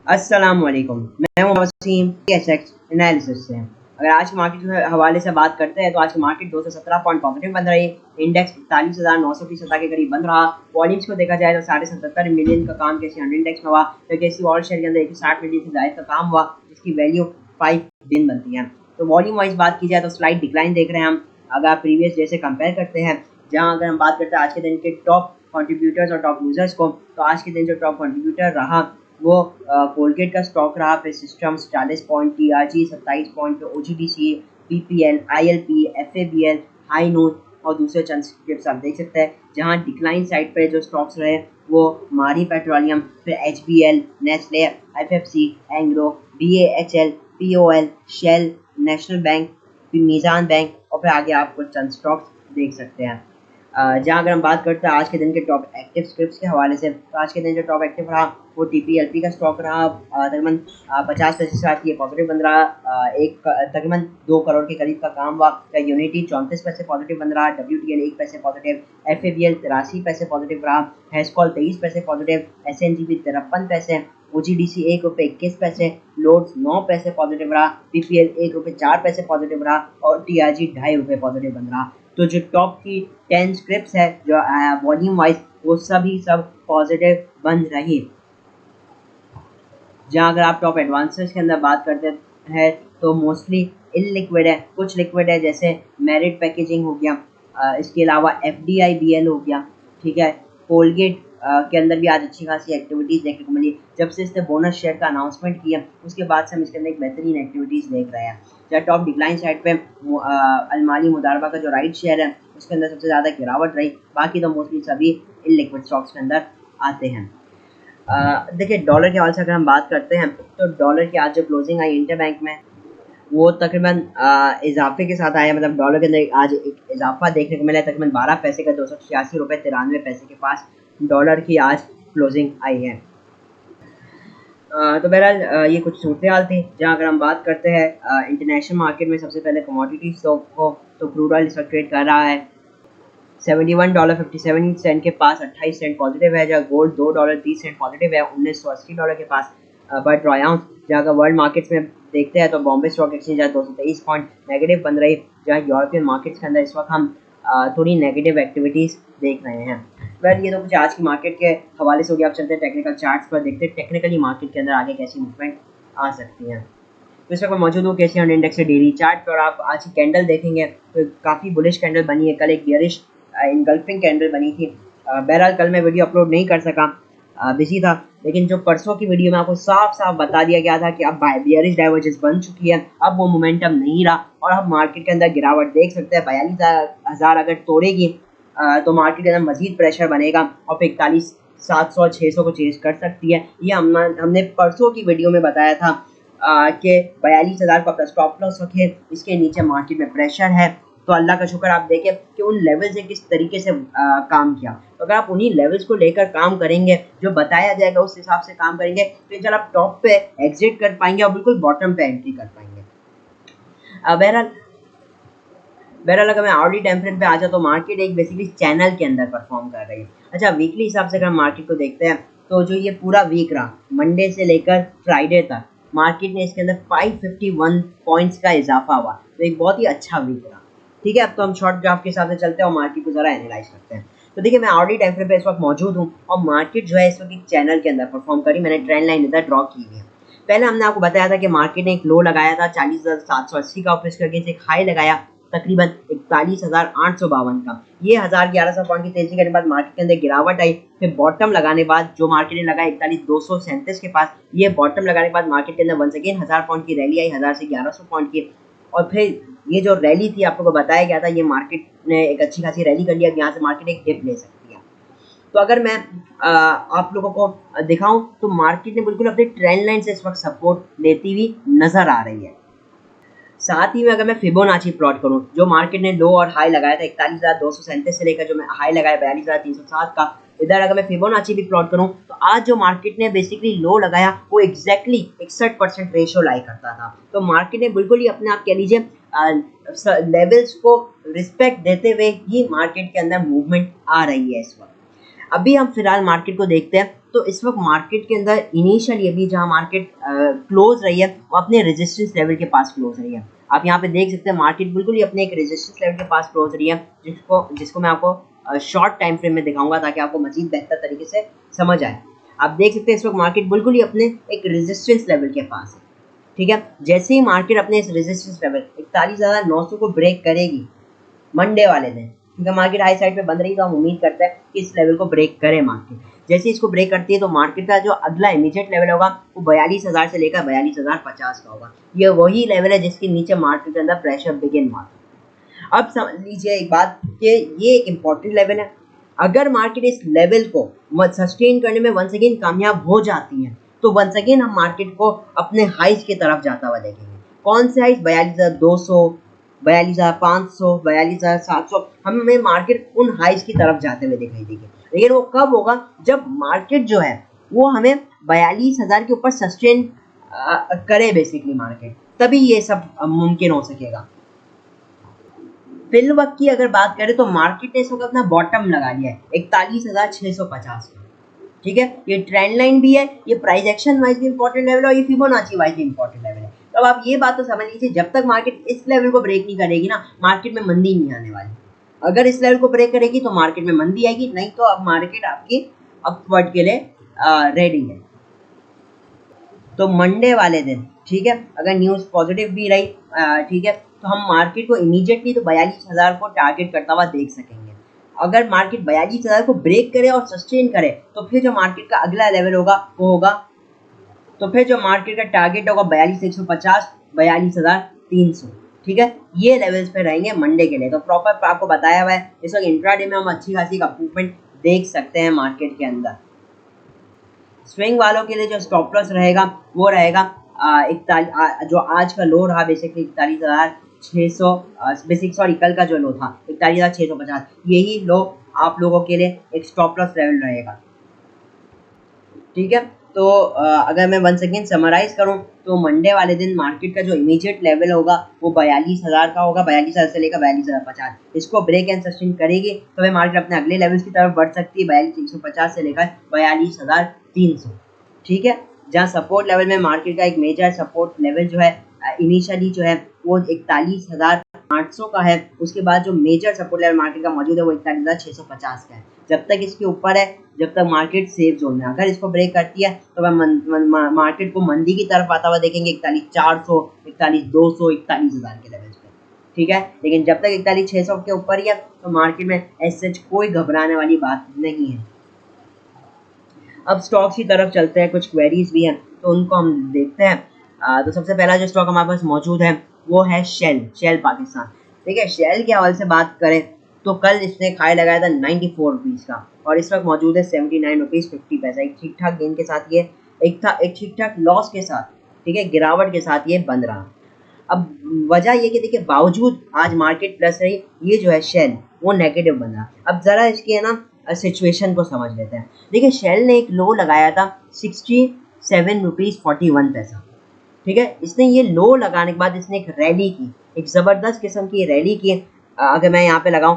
अस्सलाम वालेकुम। मैं हूं वसीम एसएक्स एनालिसिस से। अगर आज की मार्केट के हवाले से बात करते हैं तो आज की मार्केट 217 पॉइंट पॉजिटिव बन रही। इंडेक्स 41,900 की सतह के करीब बन रहा। वॉल्यूम्स को देखा जाए तो 77.5 मिलियन का काम किसी 100 इंडेक्स में हुआ, तो किसी और शेयर के अंदर 160 मिलियन से ज़्यादा का काम हुआ, जिसकी वैल्यू 5 बिलियन बनती है। तो वॉल्यूम वाइज बात की जाए तो स्लाइड डिक्लाइन देख रहे हैं हम। अगर आप प्रीवियस डे से कंपेयर करते हैं, जहाँ अगर हम बात करते हैं आज के दिन के टॉप कंट्रीब्यूटर्स और टॉप यूजर्स को, तो आज के दिन जो टॉप कंट्रीब्यूटर रहा वो कोलगेट का स्टॉक रहा, फिर systems 40 point, TRG 27 point, OGDC, PPL, ILP, FABL, हाई नोट और दूसरे चंद स्क्रिप्ट्स आप देख सकते हैं। जहां डिक्लाइन साइड पे जो स्टॉक्स रहे वो मारी पेट्रोलियम, फिर HBL, Nestle, FFC, Engro, BAHL, POL, Shell, national bank, फिर मीज़ान बैंक और फिर आगे आप कुछ चंद स्टॉक्स देख सकते हैं। जहाँ अगर हम बात करते हैं आज के दिन के टॉप एक्टिव स्क्रिप्ट्स के हवाले से, तो आज के दिन जो टॉप एक्टिव रहा वो टीपीएलपी का स्टॉक रहा। तकरीबन 50% ये पॉजिटिव बन रहा। तकरीबन 2 करोड़ के करीब का काम हुआ। यूनिटी 34 पैसे पॉजिटिव बन रहा, डब्ल्यूटीएल 1 पैसे पॉजिटिव, एफएबीएल 83 पैसे पॉजिटिव रहा, हेस्कॉल 23 पैसे पॉजिटिव, एसएनजीबी 53 पैसे, ओजीडीसी 1 रुपये 21 पैसे, लोड्स 9 पैसे पॉजिटिव रहा, पीपीएल 1 रुपये 4 पैसे पॉजिटिव रहा और टीआरजी 2.5 रुपये पॉजिटिव बन रहा। तो जो टॉप की 10 स्क्रिप्ट्स है जो वॉल्यूम वाइज वो सभी सब पॉजिटिव बन रही। जहाँ अगर आप टॉप एडवांसेस के अंदर बात करते हैं तो मोस्टली इलिक्विड है, कुछ लिक्विड है जैसे मेरिट पैकेजिंग हो गया, इसके अलावा एफडीआईबीएल हो गया, ठीक है। कोलगेट के अंदर भी आज अच्छी खासी एक्टिविटीज़ देखने को मिली। जब से इसने बोनस शेयर का अनाउंसमेंट किया उसके बाद से हम इसके अंदर एक बेहतरीन एक्टिविटीज़ देख रहे हैं। जहाँ टॉप डिक्लाइन साइड पे अलमाली मुदारबा का जो राइट शेयर है उसके अंदर सबसे ज़्यादा गिरावट रही। बाकी तो मोस्टली सभी इलिक्विड स्टॉक्स के अंदर आते हैं। देखिए डॉलर के हवाले से अगर हम बात करते हैं तो डॉलर की आज जो क्लोजिंग आई इंटर बैंक में वो तकरीबन इजाफे के साथ आया। मतलब डॉलर के अंदर आज एक इजाफा देखने को मिला है, तकरीबन 12 पैसे का 286 रुपये 93 पैसे के पास डॉलर की आज क्लोजिंग आई है। तो बहरहाल ये कुछ सूरत हाल थी। जहाँ अगर हम बात करते हैं इंटरनेशनल मार्केट में सबसे पहले कमोडिटी स्टॉक को, तो क्रूड ऑयल इस वक्त ट्रेड कर रहा है $71.57 के पास, 28 सेंट पॉजिटिव है। जहाँ गोल्ड $2.30 पॉजिटिव है, $1980 के पास पर ट्राई आउंस। जहाँ अगर वर्ल्ड मार्केट्स में देखते हैं तो Bombay stock exchange 223 point negative बन रही। जहाँ यूरोपियन मार्केट्स के अंदर इस वक्त हम थोड़ी नेगेटिव एक्टिविटीज़ देख रहे हैं। वेल ये तो कुछ आज की मार्केट के हवाले से हो गया। आप चलते हैं टेक्निकल चार्ट्स पर, देखते हैं टेक्निकली मार्केट के अंदर आगे कैसी मूवमेंट आ सकती है। तो इस वक्त मौजूद हूँ कैसी इंडेक्स के डेली चार्ट पर। आप आज की कैंडल देखेंगे तो काफ़ी बुलिश कैंडल बनी है। कल एक बियरिश इनगल्फिंग कैंडल बनी थी। बहरहाल कल मैं वीडियो अपलोड नहीं कर सका, बिजी था, लेकिन जो परसों की वीडियो में आपको साफ साफ बता दिया गया था कि अब बियरिश डाइवर्जेंस बन चुकी है, अब वो मोमेंटम नहीं रहा और अब मार्केट के अंदर गिरावट देख सकते हैं। 42,000 अगर तोड़ेगी तो मार्केट के अंदर मजीद प्रेशर बनेगा और फिर 41,700 600 को चेज कर सकती है। ये हमने परसों की वीडियो में बताया था कि 42,000 को अपना स्टॉप लॉस रखे, इसके नीचे मार्केट में प्रेशर है। तो अल्लाह का शुक्र आप देखें कि उन लेवल से किस तरीके से काम किया। तो अगर आप उन्हीं लेवल्स को लेकर काम करेंगे, जो बताया जाएगा उस हिसाब से काम करेंगे, तो इंशाल्लाह आप टॉप पे एग्जिट कर पाएंगे और बिल्कुल बॉटम पे एंट्री कर पाएंगे। बहरहाल अगर मैं आवर्ली टाइम फ्रेम पे आ जाता तो मार्केट एक बेसिकली चैनल के अंदर परफॉर्म कर रही है। अच्छा, वीकली हिसाब से अगर हम मार्केट को देखते हैं तो जो ये पूरा वीक रहा मंडे से लेकर फ्राइडे तक, मार्केट ने इसके अंदर 551 पॉइंट्स का इजाफा हुआ। तो एक बहुत ही अच्छा वीक रहा। ठीक है, अब तो हम शॉर्ट ग्राफ के हिसाब से चलते हैं और मार्केट को ज़रा एनालाइज करते हैं। तो देखिए मैं आवर्ली टाइम फ्रेम पे इस वक्त मौजूद हूँ और मार्केट जो है इस वक्त एक चैनल के अंदर परफॉर्म करी। मैंने ट्रेंड लाइन इधर ड्रॉ की हुई है। पहले हमने आपको बताया था कि मार्केट ने एक लो लगाया था 40,780 का, ऑफिस करके एक हाई लगाया तकरीबन 41,852 का। ये 1,1100 पॉइंट की तेजी करने के बाद मार्केट के अंदर गिरावट आई। फिर बॉटम लगाने बाद जो मार्केट ने लगाया 41,237 के पास, ये बॉटम लगाने के बाद मार्केट के अंदर वंस अगेन 1000 पॉइंट की रैली आई, 1000 से 1100 पॉइंट की। और फिर ये जो रैली थी आप लोगों को बताया गया था, ये मार्केट ने एक अच्छी खासी रैली कर लिया। यहाँ से मार्केट एक डिप ले सकती है। तो अगर मैं आप लोगों को दिखाऊं तो मार्केट ने बिल्कुल अपने ट्रेंड लाइन से इस वक्त सपोर्ट लेती हुई नजर आ रही है। साथ ही में अगर मैं फिबोनाची प्लॉट करूं, जो मार्केट ने लो और हाई लगाया था 41,237 से लेकर जो मैं हाई लगाया 42,307 का, इधर अगर मैं फिबोनाची भी प्लॉट करूं तो आज जो मार्केट ने बेसिकली लो लगाया वो एग्जैक्टली 61% रेशियो लाई करता था। तो मार्केट ने बिल्कुल ही अपने आप कह लीजिए लेवल्स को रिस्पेक्ट देते हुए ही मार्केट के अंदर मूवमेंट आ रही है इस वक्त। अभी हम फिलहाल मार्केट को देखते हैं तो इस वक्त मार्केट के अंदर इनिशियली अभी जहाँ मार्केट क्लोज रही है वो अपने रेजिस्टेंस लेवल के पास क्लोज रही है। आप यहाँ पे देख सकते हैं मार्केट बिल्कुल ही अपने एक रेजिस्टेंस लेवल के पास क्लोज रही है, जिसको मैं आपको शॉर्ट टाइम फ्रेम में दिखाऊंगा ताकि आपको मजीद बेहतर तरीके से समझ आए। आप देख सकते हैं इस वक्त मार्केट बिल्कुल ही अपने एक रेजिस्टेंस लेवल के पास है, ठीक है। जैसे ही मार्केट अपने इस रेजिस्टेंस लेवल 41,900 को ब्रेक करेगी मंडे वाले दिन, क्योंकि मार्केट हाई साइड पे बंद रही, तो हम उम्मीद करते हैं कि इस लेवल को ब्रेक करे मार्केट। जैसे इसको ब्रेक करती है तो मार्केट का जो अगला इमीडिएट लेवल होगा वो 42,000 से लेकर 42,050 का होगा। ये वही लेवल है जिसके नीचे मार्केट के अंदर प्रेशर बिगिन हुआ। अब समझ लीजिए एक बात कि ये एक इम्पॉर्टेंट लेवल है। अगर मार्केट इस लेवल को सस्टेन करने में वंस अगेन कामयाब हो जाती है तो वंस अगेन हम मार्केट को अपने हाइज की तरफ जाता हुआ देखेंगे। कौन से हाइज? 42,200, 42,500, 42,700, हमें मार्केट उन हाइज की तरफ जाते हुए दिखाई देगी। लेकिन वो कब होगा? जब मार्केट जो है वो हमें 42,000 के ऊपर सस्टेन करे बेसिकली मार्केट, तभी ये सब मुमकिन हो सकेगा। फिल वक्त की अगर बात करें तो मार्केट ने इस वक्त अपना बॉटम लगा लिया है 41,650 का, ठीक है। ये ट्रेंड लाइन भी है, ये प्राइस एक्शन वाइज भी इंपॉर्टेंट लेवल है और ये फिबोनाची वाइज भी इंपॉर्टेंट लेवल है। तो अब आप ये बात तो समझ लीजिए, जब तक मार्केट इस लेवल को ब्रेक नहीं करेगी ना, मार्केट में मंदी नहीं आने वाली। अगर इस लेवल को ब्रेक करेगी तो मार्केट में मंदी आएगी, नहीं तो अब मार्केट आपकी अपवर्ड के लिए रेडी है। तो मंडे वाले दिन, ठीक है, अगर न्यूज़ पॉजिटिव भी रही, ठीक है, तो हम मार्केट को इमीडिएटली तो 42,000 को टारगेट करता हुआ देख सकेंगे। अगर मार्केट 42,000 को ब्रेक करे और सस्टेन करे तो फिर जो मार्केट का अगला लेवल होगा वो होगा, तो फिर जो मार्केट का टारगेट होगा 42,150, 42,300, ठीक है। ये लेवल्स पे रहेंगे मंडे के लिए। तो प्रॉपर आपको बताया हुआ है। इस वक्त इंट्राडे में हम अच्छी खासी अप्रूवमेंट देख सकते हैं मार्केट के अंदर। स्विंग वालों के लिए जो स्टॉप लॉस रहेगा वो रहेगा जो आज का लो रहा बेसिकली 41,600, बेसिक सॉरी कल का जो लो था 41,650, यही लो आप लोगों के लिए एक स्टॉप लॉस लेवल रहेगा, ठीक है। तो अगर मैं वंस अगेन समराइज करूं तो मंडे वाले दिन मार्केट का जो इमीडिएट लेवल होगा वो 42,000 का होगा, 42,000 से लेकर 42,050। इसको ब्रेक एंड सस्टेन करेगी तो वह मार्केट अपने अगले लेवल्स की तरफ बढ़ सकती है 42,150 से लेकर 42,300, ठीक है। जहाँ सपोर्ट लेवल में मार्केट का एक मेजर सपोर्ट लेवल जो है इनिशियली जो है वो 41,800 का है। उसके बाद जो मेजर सपोर्ट लेवल मार्केट का मौजूद है वो 41,650 का है। जब तक इसके ऊपर है, जब तक मार्केट सेफ जोन में, अगर इसको ब्रेक करती है तो वह मार्केट को मंदी की तरफ आता हुआ देखेंगे 41,400, 41,200, 41,000 के लेवल पे, ठीक है। लेकिन जब तक 41,600 के ऊपर ही है तो मार्केट में ऐसे कोई घबराने वाली बात नहीं है। अब स्टॉक्स की तरफ चलते हैं, कुछ क्वेरीज भी हैं तो उनको हम देखते हैं। तो सबसे पहला जो स्टॉक हमारे पास मौजूद है वो है शेल पाकिस्तान, ठीक है। शेल के हवाले से बात करें तो कल इसने हाई लगाया था 94 रुपीज़ का और इस वक्त मौजूद है 79 रुपीज़ 50 पैसा। एक ठीक ठाक गेन के साथ ये एक ठीक ठाक लॉस के साथ, ठीक है, गिरावट के साथ ये बंद रहा। अब वजह ये कि देखिए बावजूद आज मार्केट प्लस रही, ये जो है शेल वो नेगेटिव बन रहा। अब ज़रा इसकी है ना सिचुएशन को समझ लेते हैं। देखिए शेल ने एक लो लगाया था 67 रुपीज़ 41 पैसा, ठीक है। इसने ये लो लगाने के बाद इसने एक रैली की, एक ज़बरदस्त किस्म की रैली की। अगर मैं यहाँ पे लगाऊँ,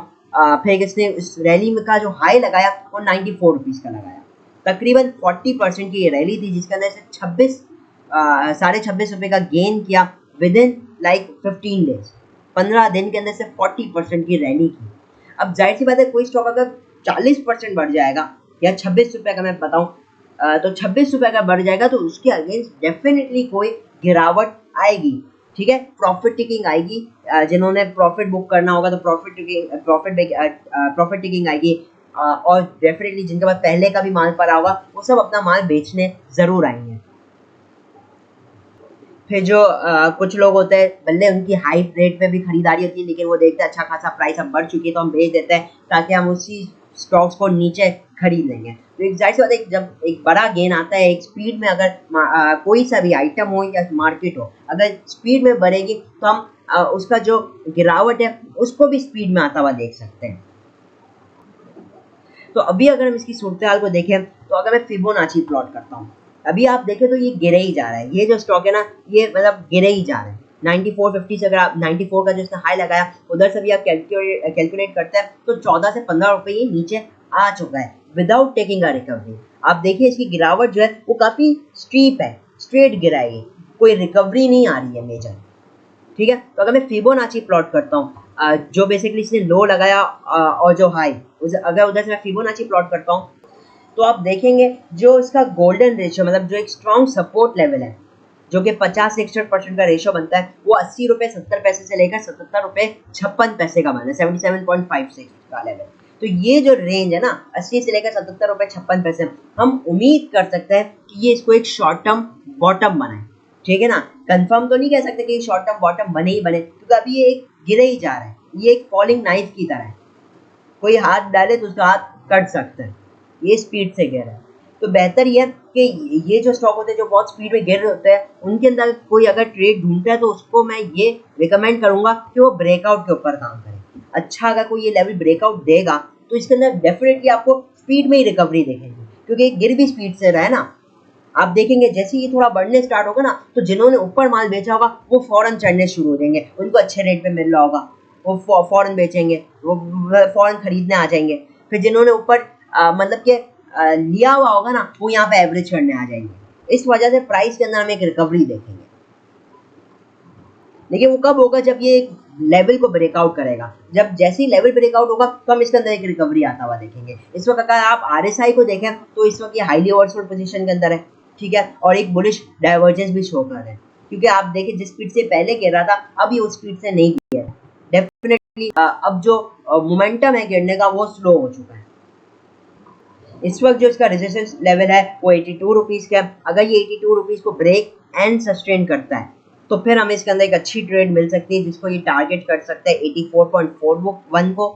फिर इसने इस रैली में का जो हाई लगाया वो 94 रुपीज़ का लगाया। तकरीबन 40% की ये रैली थी जिसके अंदर से 26 रुपये का गेन किया विद इन लाइक 15 डेज, 15 दिन के अंदर से 40% की रैली की। अब जाहिर सी बात है कोई स्टॉक अगर 40% बढ़ जाएगा या 26 रुपये का मैं बताऊँ तो 26 रुपये का बढ़ जाएगा तो उसके अगेंस्ट डेफिनेटली कोई गिरावट आएगी, ठीक है। प्रॉफिट टेकिंग आएगी, जिन्होंने प्रॉफिट बुक करना होगा तो प्रॉफिट टेकिंग आएगी, और डेफिनेटली जिनके पास पहले का भी माल पड़ा होगा वो सब अपना माल बेचने ज़रूर आएंगे। फिर जो कुछ लोग होते हैं भले उनकी हाई रेट पे भी खरीदारी होती है लेकिन वो देखते हैं अच्छा खासा प्राइस अब बढ़ चुकी है तो हम बेच देते हैं ताकि हम उसी स्टॉक्स को नीचे खरीद लेंगे। तो एक जाहिर सी बात है जब एक बड़ा गेन आता है एक स्पीड में, अगर कोई सा भी आइटम हो या मार्केट हो, अगर स्पीड में बढ़ेगी तो हम उसका जो गिरावट है उसको भी स्पीड में आता हुआ देख सकते हैं। तो अभी अगर हम इसकी सूरत हाल को देखें तो अगर मैं फिबोनाची प्लॉट करता हूँ, अभी आप देखें तो ये गिरे ही जा रहा है। ये जो स्टॉक है ना ये मतलब गिरे ही जा रहा है 94.50 से। अगर आप 94 का जो इसने हाई लगाया उधर से भी आप कैलकुलेट करते हैं तो 14 से 15 रुपये ये नीचे आ चुका है विदाउट टेकिंग अ रिकवरी। आप देखिए इसकी गिरावट जो है वो काफ़ी स्टीप है, स्ट्रेट गिरा है ये, कोई रिकवरी नहीं आ रही है मेजर। ठीक है, तो अगर मैं फिबोनाची प्लॉट करता हूँ, जो बेसिकली इसने लो लगाया और जो हाई, अगर उधर से मैं फिबोनाची प्लॉट करता हूँ तो आप देखेंगे जो इसका गोल्डन रेशियो, मतलब जो एक स्ट्रॉन्ग सपोर्ट लेवल है, जो कि 50 से 61% का रेशियो बनता है, वो 80 रुपये 70 पैसे से लेकर 77 रुपये 56 पैसे का बना है, 77.56 का लेवल। तो ये जो रेंज है ना 80 से लेकर 77 रुपये 56 पैसे, हम उम्मीद कर सकते हैं कि ये इसको एक शॉर्ट टर्म बॉटम बनाए। ठीक है ना, कंफर्म तो नहीं कह सकते कि शॉर्ट टर्म बॉटम बने ही बने, क्योंकि अभी ये एक गिरे ही जा रहा है, ये एक फॉलिंग नाइफ की तरह है, कोई हाथ डाले तो उसका हाथ कट सकता है, ये स्पीड से गिर रहा है। तो बेहतर ये है कि ये जो स्टॉक होते हैं जो बहुत स्पीड में गिर रहे होते हैं, उनके अंदर कोई अगर ट्रेड ढूंढता है तो उसको मैं ये रिकमेंड करूंगा कि वो ब्रेकआउट के ऊपर काम करे। अच्छा अगर कोई ये लेवल ब्रेकआउट देगा तो इसके अंदर डेफिनेटली आपको स्पीड में ही रिकवरी देखेंगे, क्योंकि ये गिर भी स्पीड से रहा है ना। आप देखेंगे जैसे ही ये थोड़ा बढ़ने स्टार्ट होगा ना, तो जिन्होंने ऊपर माल बेचा होगा वो फौरन चढ़ने शुरू हो जाएंगे, उनको अच्छे रेट पे मिल रहा होगा, वो फौरन बेचेंगे, वो फौरन खरीदने आ जाएंगे। फिर जिन्होंने ऊपर मतलब कि लिया हुआ होगा ना, वो यहाँ पे एवरेज करने आ जाएंगे। इस वजह से प्राइस के अंदर हम एक रिकवरी देखेंगे, लेकिन वो कब होगा, जब ये लेवल को ब्रेकआउट करेगा। जब जैसे ही लेवल ब्रेकआउट होगा तो हम इसके अंदर एक रिकवरी आता हुआ देखेंगे। इस वक्त अगर आप आरएसआई को देखें तो इस वक्त ये हाईली ओवरसोल्ड पोजीशन के अंदर है। ठीक है, और एक बुलिश डाइवर्जेंस भी शो कर रहा है, क्योंकि आप देखिए जिस स्पीड से पहले गिर रहा था अब ये उस स्पीड से नहीं गिर है। डेफिनेटली अब जो मोमेंटम है गिरने का वो स्लो हो चुका है। इस वक्त जो इसका रेजिस्टेंस लेवल है वो 82 रुपीज़ का है। अगर ये 82 रुपीज़ को ब्रेक एंड सस्टेन करता है तो फिर हमें इसके अंदर एक अच्छी ट्रेड मिल सकती है, जिसको ये टारगेट कर सकता है 84.41 को,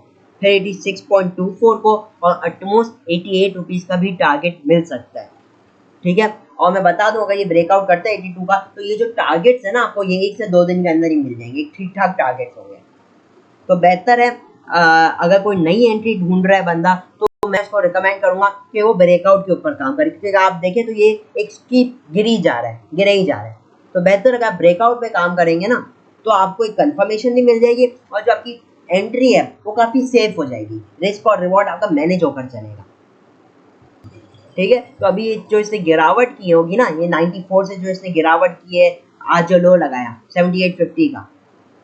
फिर 86.24 को, और एटमोस्ट 88 रुपीज़ का भी टारगेट मिल सकता है। ठीक है, और मैं बता दूं अगर ये ब्रेकआउट करता है 82 का, तो ये जो टारगेट्स है ना आपको ये 1 से 2 दिन के अंदर ही मिल जाएंगे, ठीक ठाक टारगेट्स होंगे। तो बेहतर है अगर कोई नई एंट्री ढूंढ रहा है बंदा तो मैं इसको रिकमेंड करूंगा कि वो ब्रेकआउट के ऊपर काम करे, क्योंकि आप देखें तो ये एक स्टीप गिरे ही जा रहा है। तो बेहतर अगर आप ब्रेकआउट पे काम करेंगे ना तो आपको एक कंफर्मेशन भी मिल जाएगी, और जो आपकी एंट्री है वो काफ़ी सेफ हो जाएगी, रिस्क और रिवॉर्ड आपका मैनेज होकर चलेगा। ठीक है, तो अभी जो इसने गिरावट की होगी ना, ये 94 से जो इसने गिरावट की है, आज जो लो लगाया 78.50 का,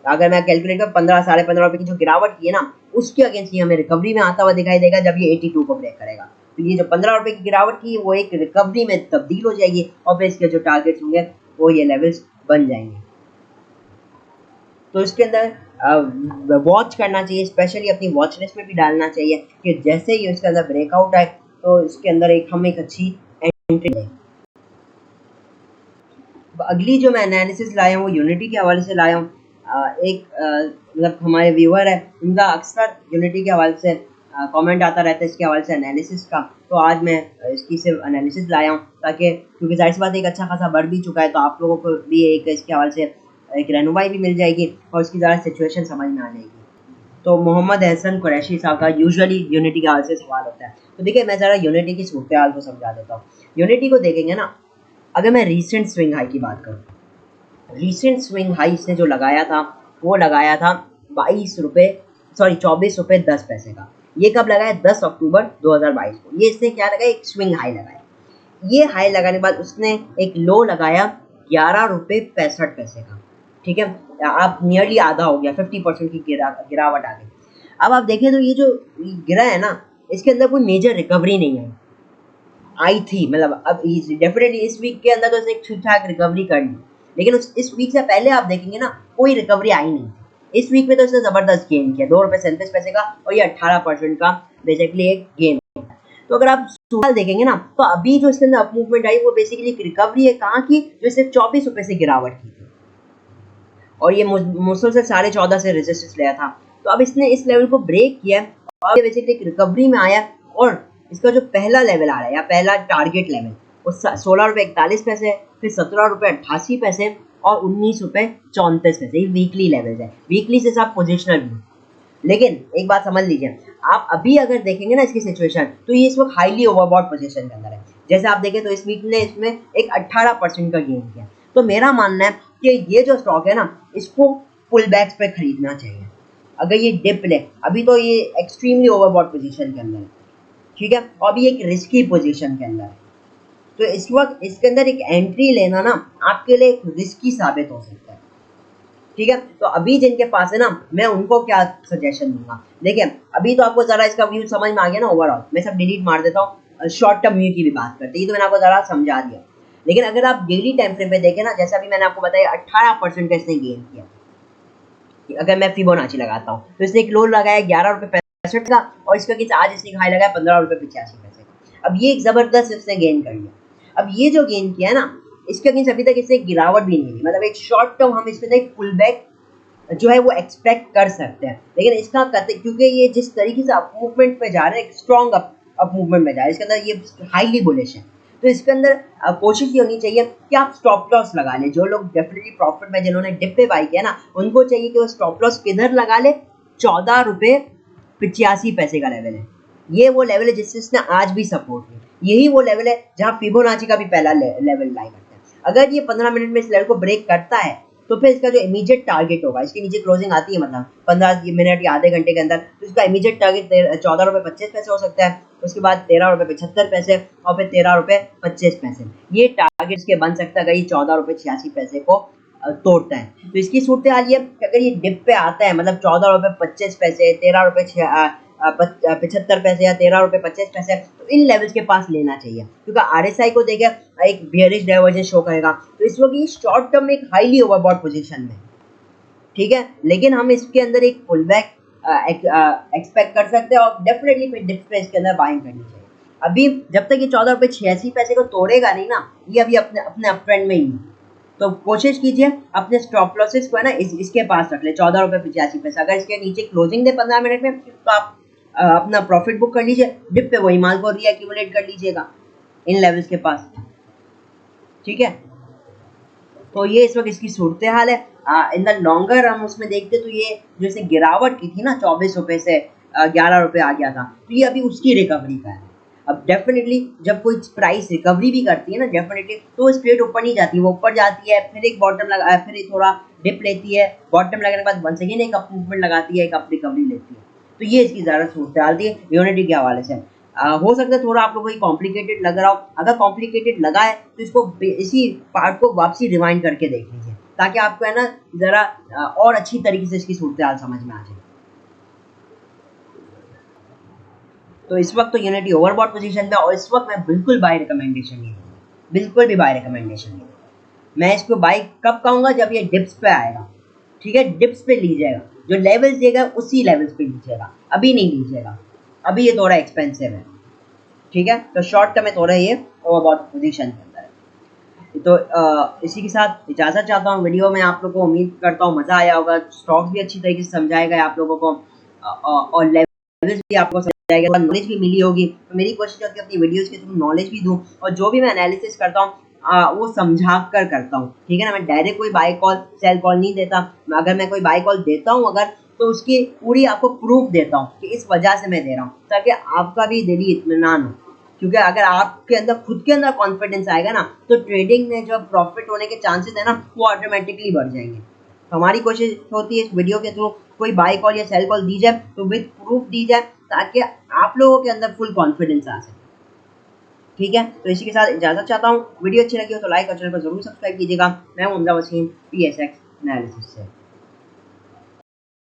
अगर मैं कैलकुलेट कर 15 साढ़े 15 रुपये की जो गिरावट की है ना, उसके अगेंस्ट ये हमें रिकवरी में आता हुआ दिखाई देगा जब ये 82 को ब्रेक करेगा। तो ये जो 15 रुपये की गिरावट की वो एक रिकवरी में तब्दील हो जाएगी, और फिर इसके जो टारगेट्स होंगे वो ये लेवल्स बन जाएंगे। तो इसके अंदर वॉच करना चाहिए, स्पेशली अपनी वॉच लिस्ट में भी डालना चाहिए कि जैसे ही इसके अंदर ब्रेकआउट आए तो इसके अंदर हम एक अच्छी एंट्री लें। अगली जो मैं एनालिसिस लाया हूँ वो यूनिटी के हवाले से लाया हूँ। एक मतलब हमारे व्यूअर है, उनका अक्सर यूनिटी के हवाले से कमेंट आता रहता है इसके हवाले से एनालिसिस का, तो आज मैं इसकी सिर्फ एनालिसिस लाया हूँ, ताकि क्योंकि जाहिर सी बात एक अच्छा खासा बढ़ भी चुका है, तो आप लोगों को भी एक इसके हवाले से एक रहनुमाई भी मिल जाएगी और इसकी ज़्यादा सिचुएशन समझ में आ जाएगी। तो मोहम्मद हसन कुरैशी साहब का यूजुअली यूनिटी के हवाले से सवाल होता है। तो देखिए मैं ज़रा यूनिटी की सूरत हाल को समझा देता हूँ। यूनिटी को देखेंगे ना, अगर मैं रीसेंट स्विंग हाई की बात करूँ, रीसेंट स्विंग हाई इसने जो लगाया था वो लगाया था 24 रुपये 10 पैसे का। ये कब लगाया? 10 अक्टूबर 2022 को। ये इसने क्या लगाया? एक स्विंग हाई लगाया। ये हाई लगाने के बाद उसने एक लो लगाया 11 रुपये 65 पैसे का। ठीक है, आप नियरली आधा हो गया, 50% की गिरावट आ गई। अब आप देखें तो ये जो गिरा है ना, इसके अंदर कोई मेजर रिकवरी नहीं आई थी, मतलब अब डेफिनेटली इस वीक के अंदर तो इसने ठीक ठाक रिकवरी कर ली, लेकिन इस वीक से पहले आप देखेंगे ना कोई रिकवरी आई नहीं। इस वीक में तो इसने ज़बरदस्त गेन किया, 2 रुपये 37 पैसे का, और ये 18% का बेसिकली एक गेन। तो अगर आप सूरत देखेंगे ना तो अभी जो इसके अंदर अप मूवमेंट आई वो बेसिकली एक रिकवरी है कहाँ की, जो सिर्फ 24 रुपये से गिरावट की थी, और ये मुसलसल 14.5 से रेजिस्टेंस लिया था। तो अब इसने इस लेवल को ब्रेक किया और बेसिकली एक रिकवरी में आया, और इसका जो पहला लेवल आ रहा है या पहला टारगेट लेवल वो 16 रुपये 41 पैसे, फिर 17 रुपये 88 पैसे और 19 रुपये 34 पैसे। ये वीकली लेवल है, वीकली से सब पोजिशनल भी। लेकिन एक बात समझ लीजिए, आप अभी अगर देखेंगे ना इसकी सिचुएशन, तो ये इस वक्त हाईली ओवरबॉट पोजीशन के अंदर है। जैसे आप देखें तो इस वीक ने इसमें एक 18% का गेन किया। तो मेरा मानना है कि ये जो स्टॉक है ना, इसको पुल बैक्स पे खरीदना चाहिए। अगर ये डिप ले, अभी तो ये एक्सट्रीमली ओवरबॉट पोजीशन के अंदर है, ठीक है, और अभी एक रिस्की पोजीशन के अंदर है। तो इस वक्त इसके अंदर एक एंट्री लेना ना आपके लिए एक रिस्की साबित हो सकता है। ठीक है, तो अभी जिनके पास है ना, मैं उनको क्या सजेशन दूंगा। देखिए, अभी तो आपको जरा इसका व्यू समझ में आ गया ना ओवरऑल, मैं सब डिलीट मार देता हूँ, शॉर्ट टर्म व्यू की भी बात करते हैं, तो मैंने आपको जरा समझा दिया। लेकिन अगर आप डेली टाइम फ्रेम पे देखें ना, जैसा अभी मैंने आपको बताया 18% का इसने गेन किया। अगर मैं फिबोनाची लगाता हूँ तो इसने एक लो लगाया 11 रुपये 65 का, और इसका किस आज इसने हाई लगाया 15 रुपये 85 पैसे का। अब ये एक जबरदस्त इसने गेन कर लिया। अब ये जो गेन किया है ना, इसके अगेंस्ट अभी तक इससे गिरावट भी नहीं हुई, मतलब एक शॉर्ट टर्म हम इसमें एक पुल बैक जो है वो एक्सपेक्ट कर सकते हैं। लेकिन इसका क्योंकि ये जिस तरीके से अप मूवमेंट पे जा रहे हैं, एक स्ट्रॉन्ग अप मूवमेंट में जा रहे हैं, इसके अंदर ये हाईली बुलिश है। तो इसके अंदर कोशिश ये होनी चाहिए कि आप स्टॉप लॉस लगा लें। जो लोग डेफिनेटली प्रॉफिट में जिन्होंने डिप पे बाई किया ना, उनको चाहिए कि वो स्टॉप लॉस किधर लगा ले, 14 रुपये 85 पैसे का लेवल है। ये वो लेवल है जिससे इसने आज भी सपोर्ट किया। यही वो लेवल है जहाँ फिबोनाची का भी पहला लेवल लाई करता है। अगर ये 15 मिनट में इस लेवल को ब्रेक करता है तो फिर इसका जो इमीडिएट टारगेट होगा, इसके नीचे क्लोजिंग आती है मतलब 15 मिनट या आधे घंटे के अंदर, तो इसका इमीडिएट टारगेट 14 रुपये 25 पैसे हो सकता है, उसके बाद 13 रुपये 75 पैसे, और फिर 13 रुपये 25 पैसे। ये टारगेट इसके बन सकता है अगर ये 14 रुपये 86 पैसे को तोड़ता है। तो इसकी सूरत हाल ये कि अगर ये डिप पे आता है, मतलब 14 रुपये 25 पैसे, 13 रुपये 75 पैसे या 13 रुपये 25 पैसे, तो इन लेवल्स के पास लेना चाहिए, क्योंकि आरएसआई को देखे एक बेयरिश डाइवर्जेंस शो करेगा। तो इस वक्त ये शॉर्ट टर्म में एक हाईली ओवरबॉट पोजीशन में, ठीक है, लेकिन हम इसके अंदर एक पुल बैक एक्सपेक्ट कर सकते हैं, और डेफिनेटली फिर डिप पे इसके अंदर बाइंग करनी चाहिए। अभी जब तक ये 14 रुपये 86 पैसे को तोड़ेगा नहीं ना, ये अभी अपने अप ट्रेंड में ही है। तो कोशिश कीजिए अपने स्टॉप लॉसेस को है ना इसके पास रख ले, 14 रुपये 85 पैसे। अगर इसके नीचे क्लोजिंग दे 15 मिनट में, तो आप अपना प्रॉफिट बुक कर लीजिए, डिप पे वही माल को रीएक्यूमुलेट कर लीजिएगा इन लेवल्स के पास, ठीक है। तो ये इस वक्त इसकी सूरत हाल है। इन द लॉन्गर हम उसमें देखते तो ये जैसे गिरावट की थी ना, 24 रुपये से 11 रुपये आ गया था, तो ये अभी उसकी रिकवरी का है। अब डेफिनेटली जब कोई प्राइस रिकवरी भी करती है ना, डेफिनेटली तो स्ट्रेट ऊपर नहीं जाती, वो ऊपर जाती है, फिर एक बॉटम लगा, फिर एक थोड़ा डिप लेती है, बॉटम लगाने के बाद वंस अगेन एक अप मूवमेंट लगाती है, एक अप रिकवरी लेती है। तो ये इसकी ज़्यादा सूरत हाल थी यूनिटी के हवाले से। हो सकता है थोड़ा आप लोगों को कॉम्प्लिकेटेड लग रहा हो। अगर कॉम्प्लिकेटेड लगा है तो इसको इसी पार्ट को वापसी रिवाइंड करके देख लीजिए, ताकि आपको है ना ज़रा और अच्छी तरीके से इसकी सूरत हाल समझ में आ जाए। तो इस वक्त तो यूनिटी ओवरबॉट पोजीशन पे, और इस वक्त मैं बिल्कुल बाय रिकमेंडेशन नहीं दूंगा, बिल्कुल भी बाय रिकमेंडेशन नहीं दूंगा। मैं इसको बाय कब कहूँगा, जब ये डिप्स पे आएगा, ठीक है, डिप्स पे लीजिएगा, जो लेवल्स देगा उसी लेवल्स पे लीजिएगा, अभी नहीं लीजिएगा, अभी ये थोड़ा एक्सपेंसिव है, ठीक है। तो शॉर्ट टर्म में थोड़ा ये ओवरबॉट पोजीशन के अंदर है। तो इसी के साथ इजाज़त चाहता हूँ। वीडियो में आप लोगों को उम्मीद करता हूँ मज़ा आया होगा, स्टॉक्स भी अच्छी तरीके से समझाए गए आप लोगों को, और लेवल्स भी आपको समझाएगा, नॉलेज भी मिली होगी। तो मेरी कोशिश होती है अपनी वीडियोस के थ्रू नॉलेज भी दूँ, और जो भी मैं एनालिसिस करता हूँ वो समझा कर करता हूँ, ठीक है ना। मैं डायरेक्ट कोई बाय कॉल सेल कॉल नहीं देता। अगर मैं कोई बाय कॉल देता हूँ अगर, तो उसकी पूरी आपको प्रूफ देता हूँ कि इस वजह से मैं दे रहा हूँ, ताकि आपका भी दिली इत्मीनान हो। क्योंकि अगर आपके अंदर खुद के अंदर कॉन्फिडेंस आएगा ना, तो ट्रेडिंग में जो प्रॉफिट होने के चांसेस है ना, वो ऑटोमेटिकली बढ़ जाएंगे। तो हमारी कोशिश होती है इस वीडियो के थ्रू कोई बाय कॉल या सेल कॉल दी जाए तो विद प्रूफ दी जाए, ताकि आप लोगों के अंदर फुल कॉन्फिडेंस आ सके, ठीक है। तो इसी के साथ इजाज़त चाहता हूँ। वीडियो अच्छी लगी हो तो लाइक और चैनल को जरूर सब्सक्राइब कीजिएगा। मैं हूं हमजा वसीम, PSX एनालिसिस से।